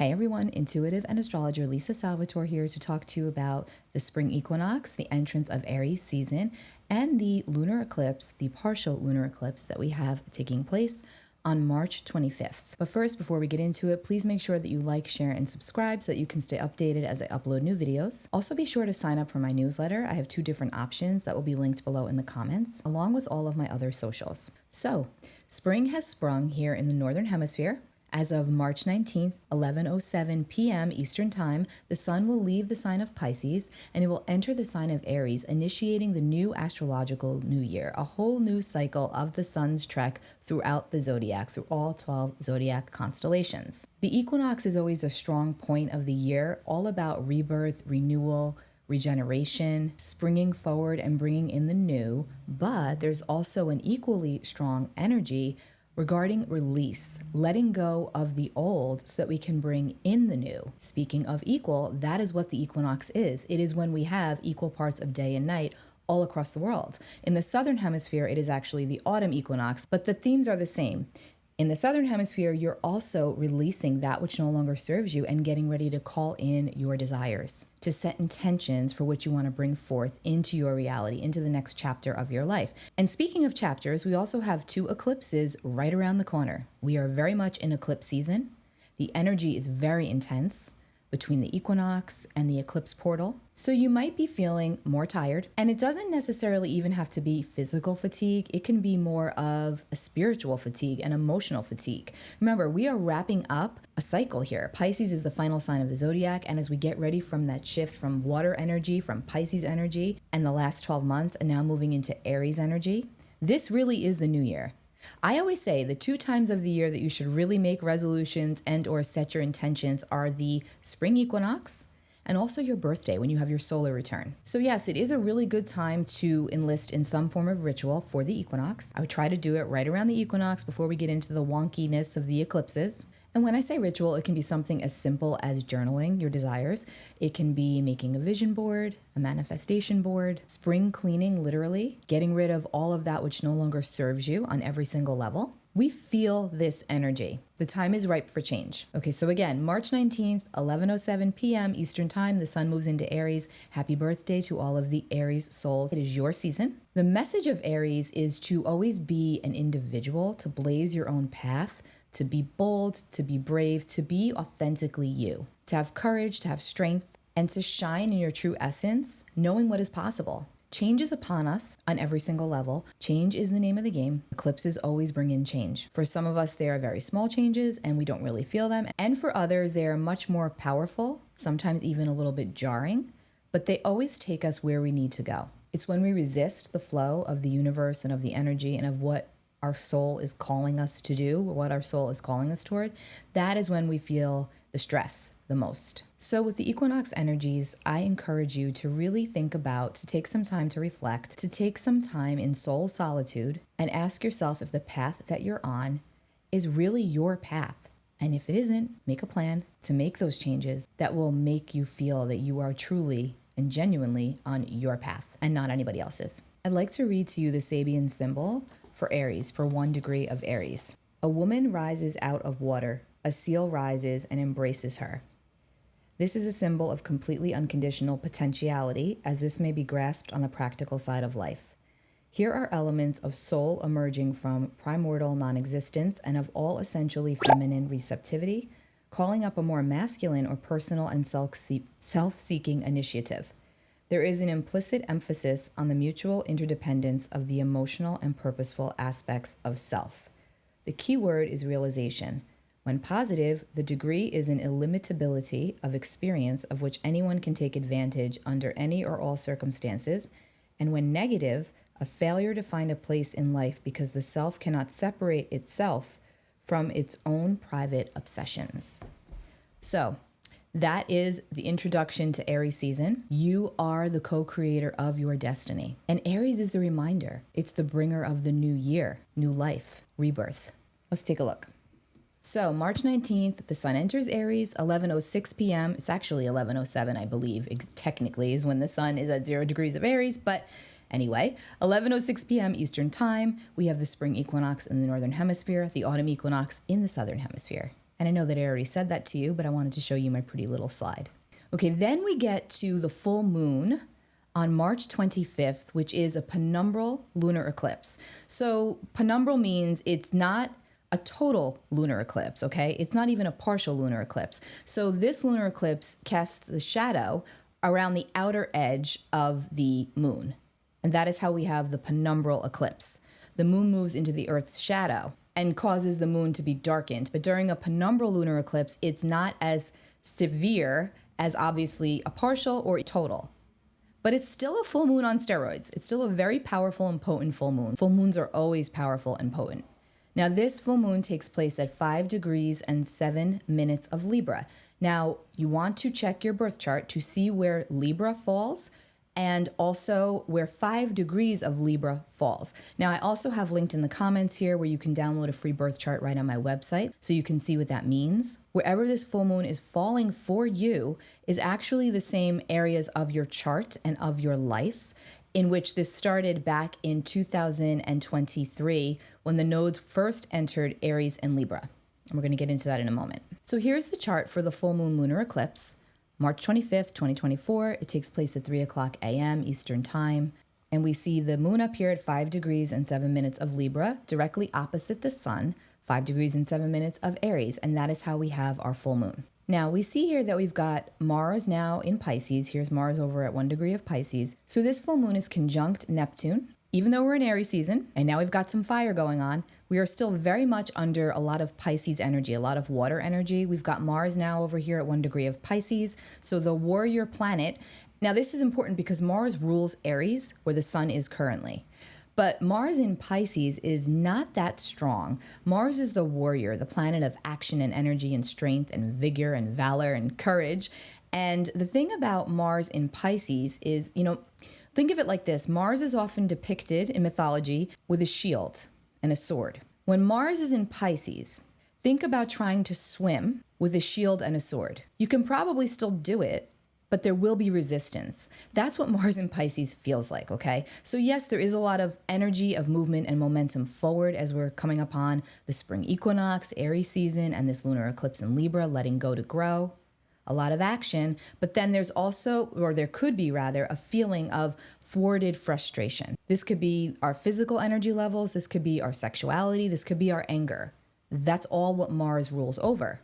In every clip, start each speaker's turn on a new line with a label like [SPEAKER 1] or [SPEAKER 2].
[SPEAKER 1] Hey everyone, intuitive and astrologer Lisa Salvatore here to talk to you about the spring equinox, the entrance of Aries season, and the lunar eclipse, the partial lunar eclipse that we have taking place on March 25th. But first, before we get into it, please make sure that you like, share, and subscribe so that you can stay updated as I upload new videos. Also, be sure to sign up for my newsletter. I have 2 different options that will be linked below in the comments, along with all of my other socials. So, spring has sprung here in the Northern Hemisphere. As of March 19th, 11:07 p.m. Eastern Time, the sun will leave the sign of Pisces and it will enter the sign of Aries, initiating the new astrological new year, a whole new cycle of the sun's trek throughout the zodiac, through all 12 zodiac constellations. The equinox is always a strong point of the year, all about rebirth, renewal, regeneration, springing forward and bringing in the new, but there's also an equally strong energy regarding release, letting go of the old so that we can bring in the new. Speaking of equal, that is what the equinox is. It is when we have equal parts of day and night all across the world. In the southern hemisphere, it is actually the autumn equinox, but the themes are the same. In the southern hemisphere, you're also releasing that which no longer serves you and getting ready to call in your desires, to set intentions for what you want to bring forth into your reality, into the next chapter of your life. And speaking of chapters, we also have 2 eclipses right around the corner. We are very much in eclipse season. The energy is very intense between the equinox and the eclipse portal. So you might be feeling more tired, and it doesn't necessarily even have to be physical fatigue. It can be more of a spiritual fatigue and emotional fatigue. Remember, we are wrapping up a cycle here. Pisces is the final sign of the zodiac, and as we get ready from that shift from water energy, from Pisces energy, and the last 12 months, and now moving into Aries energy, this really is the new year. I always say the 2 times of the year that you should really make resolutions and or set your intentions are the spring equinox and also your birthday when you have your solar return. So yes, it is a really good time to enlist in some form of ritual for the equinox. I would try to do it right around the equinox before we get into the wonkiness of the eclipses. And when I say ritual, it can be something as simple as journaling your desires. It can be making a vision board, a manifestation board, spring cleaning, literally, getting rid of all of that which no longer serves you on every single level. We feel this energy. The time is ripe for change. Okay, so again, March 19th, 11:07 p.m. Eastern Time, the sun moves into Aries. Happy birthday to all of the Aries souls. It is your season. The message of Aries is to always be an individual, to blaze your own path, to be bold, to be brave, to be authentically you, to have courage, to have strength, and to shine in your true essence, knowing what is possible. Change is upon us on every single level. Change is the name of the game. Eclipses always bring in change. For some of us, they are very small changes and we don't really feel them. And for others, they are much more powerful, sometimes even a little bit jarring, but they always take us where we need to go. It's when we resist the flow of the universe and of the energy and of what our soul is calling us to do, what our soul is calling us toward, that is when we feel the stress the most. So with the equinox energies, I encourage you to really think about, to take some time to reflect, to take some time in soul solitude and ask yourself if the path that you're on is really your path. And if it isn't, make a plan to make those changes that will make you feel that you are truly and genuinely on your path and not anybody else's. I'd like to read to you the Sabian symbol for Aries, for 1 degree of Aries. A woman rises out of water. A seal rises and embraces her. This is a symbol of completely unconditional potentiality, as this may be grasped on the practical side of life. Here are elements of soul emerging from primordial non-existence and of all essentially feminine receptivity, calling up a more masculine or personal and self-seeking initiative. There is an implicit emphasis on the mutual interdependence of the emotional and purposeful aspects of self. The key word is realization. When positive, the degree is an illimitability of experience of which anyone can take advantage under any or all circumstances, and when negative, a failure to find a place in life because the self cannot separate itself from its own private obsessions. So, that is the introduction to Aries season. You are the co-creator of your destiny. And Aries is the reminder. It's the bringer of the new year, new life, rebirth. Let's take a look. So March 19th, the sun enters Aries, 11:06 p.m. It's actually 11:07, I believe, technically, is when the sun is at 0 degrees of Aries. But anyway, 11:06 p.m. Eastern Time, we have the spring equinox in the northern hemisphere, the autumn equinox in the southern hemisphere. And I know that I already said that to you, but I wanted to show you my pretty little slide. Okay, then we get to the full moon on March 25th, which is a penumbral lunar eclipse. So penumbral means it's not a total lunar eclipse, okay? It's not even a partial lunar eclipse. So this lunar eclipse casts the shadow around the outer edge of the moon. And that is how we have the penumbral eclipse. The moon moves into the Earth's shadow and causes the moon to be darkened. But during a penumbral lunar eclipse, it's not as severe as obviously a partial or total. But it's still a full moon on steroids. It's still a very powerful and potent full moon. Full moons are always powerful and potent. Now, this full moon takes place at 5 degrees and 7 minutes of Libra. Now, you want to check your birth chart to see where Libra falls and also where 5 degrees of Libra falls. Now, I also have linked in the comments here where you can download a free birth chart right on my website so you can see what that means. Wherever this full moon is falling for you is actually the same areas of your chart and of your life, in which this started back in 2023 when the nodes first entered Aries and Libra. And we're going to get into that in a moment. So here's the chart for the full moon lunar eclipse. March 25th, 2024. It takes place at 3 o'clock a.m. Eastern Time. And we see the moon up here at 5 degrees and 7 minutes of Libra, directly opposite the sun, 5 degrees and 7 minutes of Aries. And that is how we have our full moon. Now, we see here that we've got Mars now in Pisces. Here's Mars over at 1 degree of Pisces. So this full moon is conjunct Neptune. Even though we're in Aries season, and now we've got some fire going on, we are still very much under a lot of Pisces energy, a lot of water energy. We've got Mars now over here at 1 degree of Pisces. So the warrior planet. Now, this is important because Mars rules Aries, where the sun is currently. But Mars in Pisces is not that strong. Mars is the warrior, the planet of action and energy and strength and vigor and valor and courage. And the thing about Mars in Pisces is, think of it like this. Mars is often depicted in mythology with a shield and a sword. When Mars is in Pisces, think about trying to swim with a shield and a sword. You can probably still do it, but there will be resistance. That's what Mars in Pisces feels like, okay? So yes, there is a lot of energy, of movement and momentum forward as we're coming upon the spring equinox, Aries season, and this lunar eclipse in Libra, letting go to grow. A lot of action, but then there's also, or there could be rather, a feeling of thwarted frustration. This could be our physical energy levels, this could be our sexuality, this could be our anger. That's all what Mars rules over.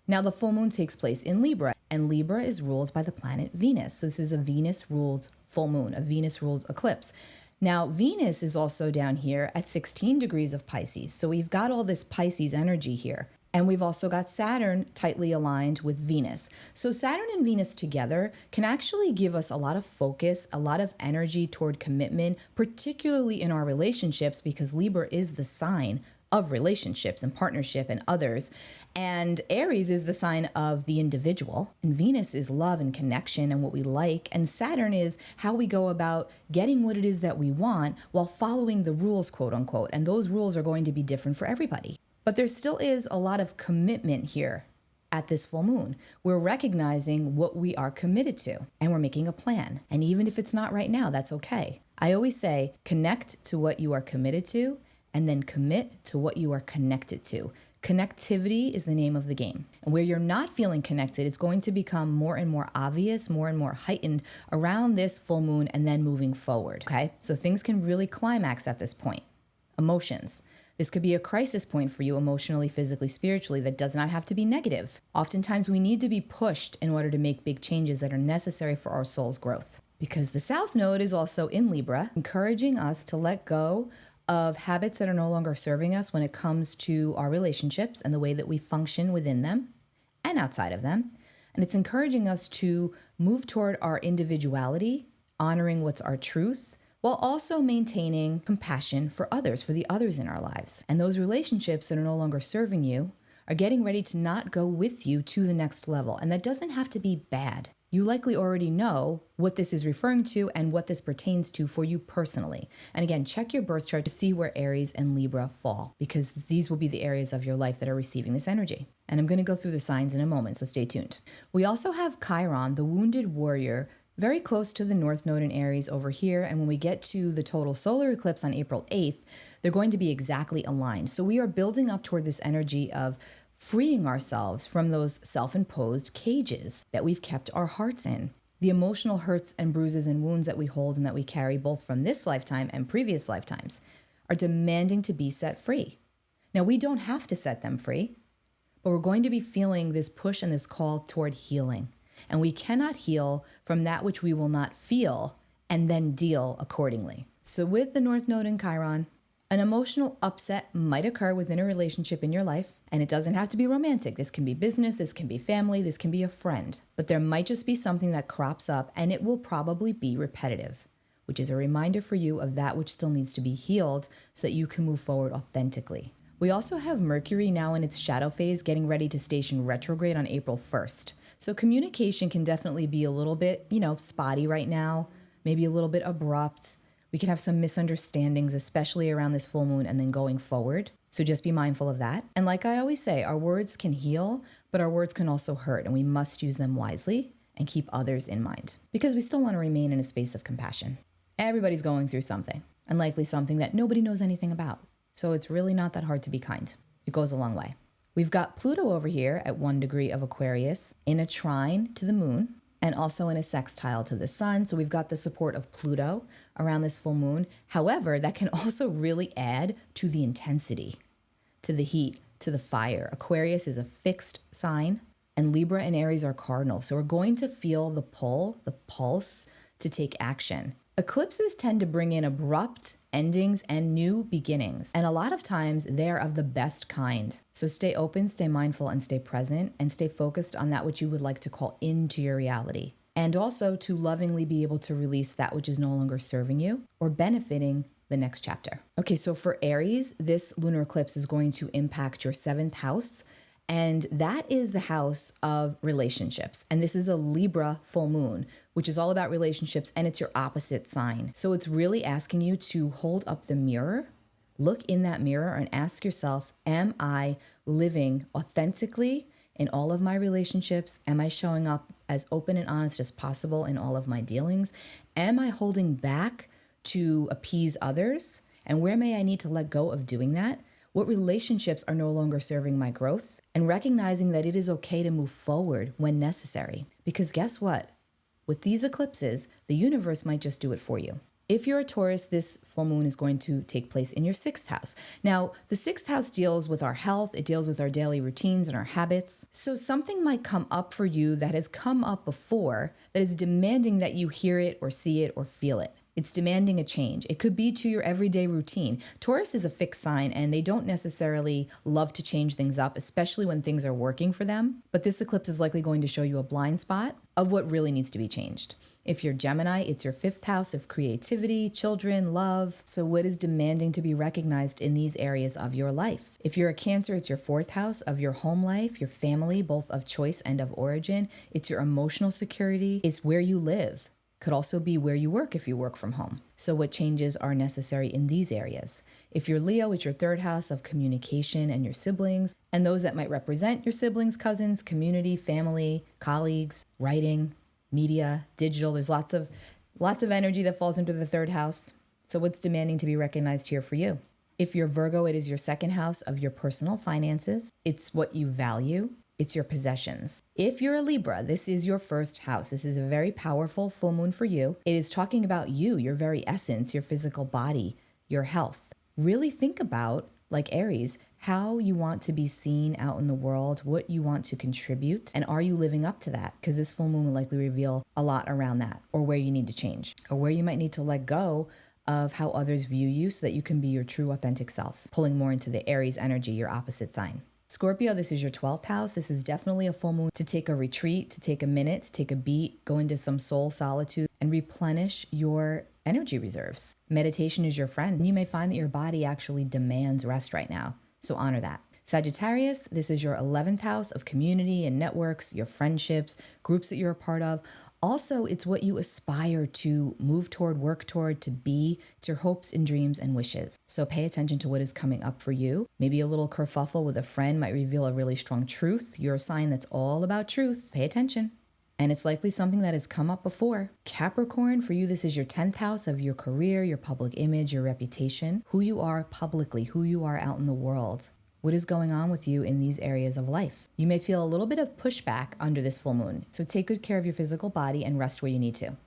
[SPEAKER 1] Now the full moon takes place in Libra, and Libra is ruled by the planet Venus. So this is a Venus-ruled full moon, a Venus-ruled eclipse. Now Venus is also down here at 16 degrees of Pisces. So we've got all this Pisces energy here. And we've also got Saturn tightly aligned with Venus. So Saturn and Venus together can actually give us a lot of focus, a lot of energy toward commitment, particularly in our relationships, because Libra is the sign of relationships and partnership and others. And Aries is the sign of the individual. And Venus is love and connection and what we like. And Saturn is how we go about getting what it is that we want while following the rules, quote unquote. And those rules are going to be different for everybody. But there still is a lot of commitment here at this full moon. We're recognizing what we are committed to and we're making a plan. And even if it's not right now, that's okay. I always say connect to what you are committed to and then commit to what you are connected to. Connectivity is the name of the game. And where you're not feeling connected, it's going to become more and more obvious, more and more heightened around this full moon and then moving forward, okay? So things can really climax at this point. Emotions. This could be a crisis point for you emotionally, physically, spiritually that does not have to be negative. Oftentimes we need to be pushed in order to make big changes that are necessary for our soul's growth. Because the South Node is also in Libra, encouraging us to let go of habits that are no longer serving us when it comes to our relationships and the way that we function within them and outside of them. And it's encouraging us to move toward our individuality, honoring what's our truth, while also maintaining compassion for others, for the others in our lives. And those relationships that are no longer serving you are getting ready to not go with you to the next level. And that doesn't have to be bad. You likely already know what this is referring to and what this pertains to for you personally. And again, check your birth chart to see where Aries and Libra fall, because these will be the areas of your life that are receiving this energy. And I'm going to go through the signs in a moment, so stay tuned. We also have Chiron, the wounded warrior, very close to the North Node in Aries over here. And when we get to the total solar eclipse on April 8th, they're going to be exactly aligned. So we are building up toward this energy of freeing ourselves from those self-imposed cages that we've kept our hearts in. The emotional hurts and bruises and wounds that we hold and that we carry both from this lifetime and previous lifetimes are demanding to be set free. Now, we don't have to set them free, but we're going to be feeling this push and this call toward healing. And we cannot heal from that which we will not feel and then deal accordingly. So with the North Node in Chiron, an emotional upset might occur within a relationship in your life, and it doesn't have to be romantic. This can be business, this can be family, this can be a friend. But there might just be something that crops up, and it will probably be repetitive, which is a reminder for you of that which still needs to be healed so that you can move forward authentically. We also have Mercury now in its shadow phase, getting ready to station retrograde on April 1st. So communication can definitely be a little bit, spotty right now, maybe a little bit abrupt. We can have some misunderstandings, especially around this full moon and then going forward. So just be mindful of that. And like I always say, our words can heal, but our words can also hurt, and we must use them wisely and keep others in mind because we still want to remain in a space of compassion. Everybody's going through something, and likely something that nobody knows anything about. So it's really not that hard to be kind. It goes a long way. We've got Pluto over here at 1 degree of Aquarius in a trine to the moon and also in a sextile to the sun. So we've got the support of Pluto around this full moon. However, that can also really add to the intensity, to the heat, to the fire. Aquarius is a fixed sign and Libra and Aries are cardinal. So we're going to feel the pull, the pulse to take action. Eclipses tend to bring in abrupt endings and new beginnings, and a lot of times they're of the best kind. So stay open, stay mindful, and stay present, and stay focused on that which you would like to call into your reality. And also to lovingly be able to release that which is no longer serving you or benefiting the next chapter. Okay, so for Aries, this lunar eclipse is going to impact your 7th house, and that is the house of relationships. And this is a Libra full moon, which is all about relationships, and it's your opposite sign. So it's really asking you to hold up the mirror, look in that mirror and ask yourself, am I living authentically in all of my relationships? Am I showing up as open and honest as possible in all of my dealings? Am I holding back to appease others? And where may I need to let go of doing that? What relationships are no longer serving my growth? And recognizing that it is okay to move forward when necessary. Because guess what? With these eclipses, the universe might just do it for you. If you're a Taurus, this full moon is going to take place in your 6th house. Now, the 6th house deals with our health. It deals with our daily routines and our habits. So something might come up for you that has come up before that is demanding that you hear it or see it or feel it. It's demanding a change. It could be to your everyday routine. Taurus is a fixed sign and they don't necessarily love to change things up, especially when things are working for them. But this eclipse is likely going to show you a blind spot of what really needs to be changed. If you're Gemini, it's your 5th house of creativity, children, love. So what is demanding to be recognized in these areas of your life? If you're a Cancer, it's your 4th house of your home life, your family, both of choice and of origin. It's your emotional security. It's where you live. Could also be where you work if you work from home. So what changes are necessary in these areas? If you're Leo, it's your 3rd house of communication and your siblings, and those that might represent your siblings, cousins, community, family, colleagues, writing, media, digital. There's lots of energy that falls into the 3rd house. So what's demanding to be recognized here for you? If you're Virgo, it is your 2nd house of your personal finances. It's what you value. It's your possessions. If you're a Libra, this is your 1st house. This is a very powerful full moon for you. It is talking about you, your very essence, your physical body, your health. Really think about, like Aries, how you want to be seen out in the world, what you want to contribute, and are you living up to that? Because this full moon will likely reveal a lot around that, or where you need to change, or where you might need to let go of how others view you so that you can be your true authentic self, pulling more into the Aries energy, your opposite sign. Scorpio, this is your 12th house. This is definitely a full moon to take a retreat, to take a minute, to take a beat, go into some soul solitude and replenish your energy reserves. Meditation is your friend. You may find that your body actually demands rest right now. So honor that. Sagittarius, this is your 11th house of community and networks, your friendships, groups that you're a part of. Also, it's what you aspire to move toward, work toward, to be. It's your hopes and dreams and wishes. So pay attention to what is coming up for you. Maybe a little kerfuffle with a friend might reveal a really strong truth. You're a sign that's all about truth. Pay attention. And it's likely something that has come up before. Capricorn, for you, this is your 10th house of your career, your public image, your reputation, who you are publicly, who you are out in the world. What is going on with you in these areas of life? You may feel a little bit of pushback under this full moon, so take good care of your physical body and rest where you need to.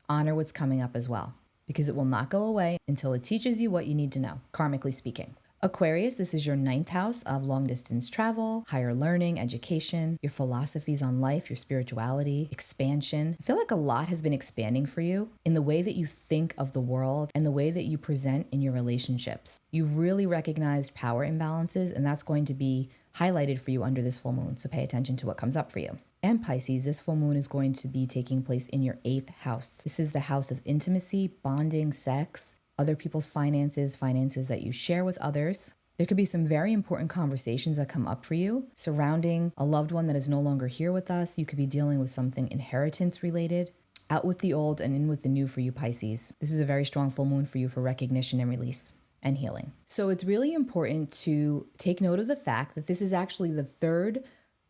[SPEAKER 1] Honor what's coming up as well, because it will not go away until it teaches you what you need to know, karmically speaking. Aquarius, this is your 9th house of long distance travel, higher learning, education, your philosophies on life, your spirituality, expansion. I feel like a lot has been expanding for you in the way that you think of the world and the way that you present in your relationships. You've really recognized power imbalances, and that's going to be highlighted for you under this full moon. So pay attention to what comes up for you. And Pisces, this full moon is going to be taking place in your 8th house. This is the house of intimacy, bonding, sex, other people's finances that you share with others. There could be some very important conversations that come up for you surrounding a loved one that is no longer here with us. You could be dealing with something inheritance related. Out with the old and in with the new for you, Pisces. This is a very strong full moon for you for recognition and release and healing. So it's really important to take note of the fact that this is actually the 3rd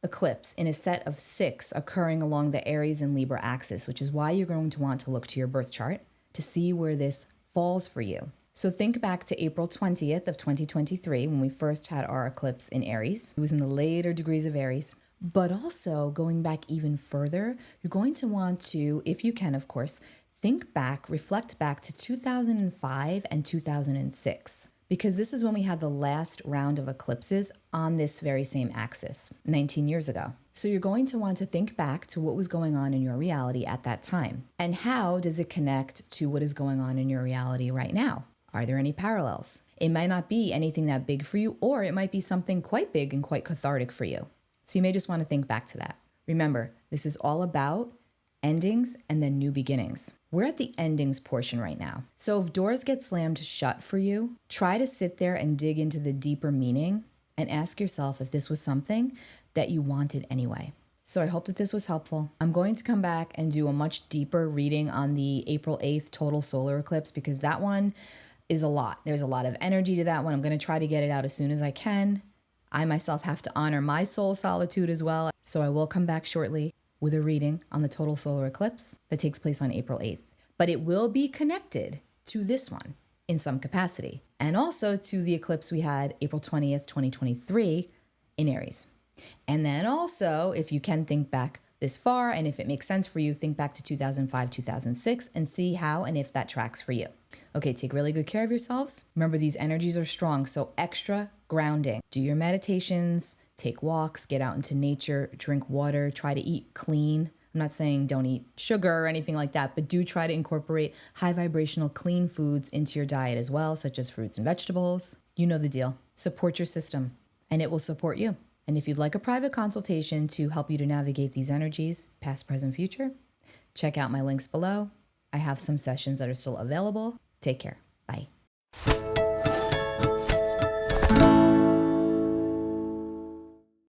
[SPEAKER 1] eclipse in a set of 6 occurring along the Aries and Libra axis, which is why you're going to want to look to your birth chart to see where this falls for you. So think back to April 20th of 2023 when we first had our eclipse in Aries. It was in the later degrees of Aries. But also going back even further, you're going to want to, if you can, of course, think back, reflect back to 2005 and 2006. Because this is when we had the last round of eclipses on this very same axis, 19 years ago. So you're going to want to think back to what was going on in your reality at that time. And how does it connect to what is going on in your reality right now? Are there any parallels? It might not be anything that big for you, or it might be something quite big and quite cathartic for you. So you may just want to think back to that. Remember, this is all about endings and then new beginnings. We're at the endings portion right now. So if doors get slammed shut for you, try to sit there and dig into the deeper meaning and ask yourself if this was something that you wanted anyway. So I hope that this was helpful. I'm going to come back and do a much deeper reading on the April 8th total solar eclipse because that one is a lot. There's a lot of energy to that one. I'm going to try to get it out as soon as I can. I myself have to honor my soul solitude as well. So I will come back shortly with a reading on the total solar eclipse that takes place on April 8th. But it will be connected to this one in some capacity, and also to the eclipse we had April 20th, 2023 in Aries. And then also, if you can think back this far, and if it makes sense for you, think back to 2005, 2006, and see how and if that tracks for you. Okay, take really good care of yourselves. Remember, these energies are strong, so extra grounding. Do your meditations, take walks, get out into nature, drink water, try to eat clean. I'm not saying don't eat sugar or anything like that, but do try to incorporate high vibrational clean foods into your diet as well, such as fruits and vegetables. You know the deal. Support your system, and it will support you. And if you'd like a private consultation to help you to navigate these energies, past, present, future, check out my links below. I have some sessions that are still available. Take care. Bye.